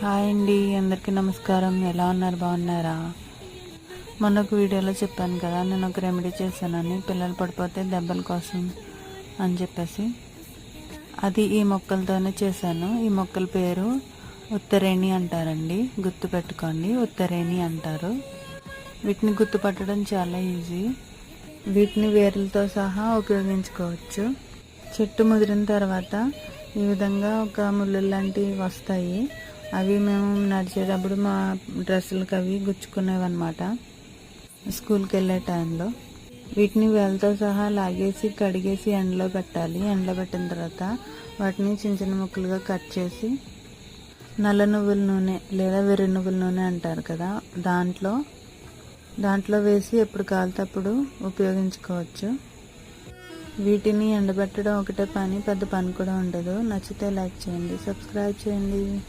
Hi అండి, అందరికీ నమస్కారం. ఎలా ఉన్నారు? బాగున్నారా? మొన్న ఒక వీడియోలో చెప్పాను కదా, నేను ఒక రెమెడీ చేశానని, పిల్లలు పడిపోతే దెబ్బల కోసం అని చెప్పేసి. అది ఈ మొక్కలతోనే చేశాను. ఈ మొక్కల పేరు ఉత్తరేణి అంటారండి, గుర్తుపెట్టుకోండి. ఉత్తరేణి అంటారు. వీటిని గుర్తుపట్టడం చాలా ఈజీ. వీటిని వేర్లతో సహా ఉపయోగించుకోవచ్చు. చెట్టు ముదిరిన తర్వాత ఈ విధంగా ఒక ముళ్ళు లాంటివి వస్తాయి. అవి మేము నడిచేటప్పుడు మా డ్రెస్సులకి అవి గుచ్చుకునేవన్నమాట స్కూల్కి వెళ్ళే టైంలో. వీటిని వేలతో సహా లాగేసి కడిగేసి ఎండలో పెట్టాలి. ఎండలో పెట్టిన తర్వాత వాటిని చిన్న చిన్న ముక్కలుగా కట్ చేసి నల్ల నువ్వుల నూనె లేదా వెర్రి నువ్వుల నూనె అంటారు కదా, దాంట్లో వేసి ఎప్పుడు కాలితే అప్పుడు ఉపయోగించుకోవచ్చు. వీటిని ఎండబెట్టడం ఒకటే పని, పెద్ద పని కూడా ఉండదు. నచ్చితే లైక్ చేయండి, సబ్స్క్రైబ్ చేయండి.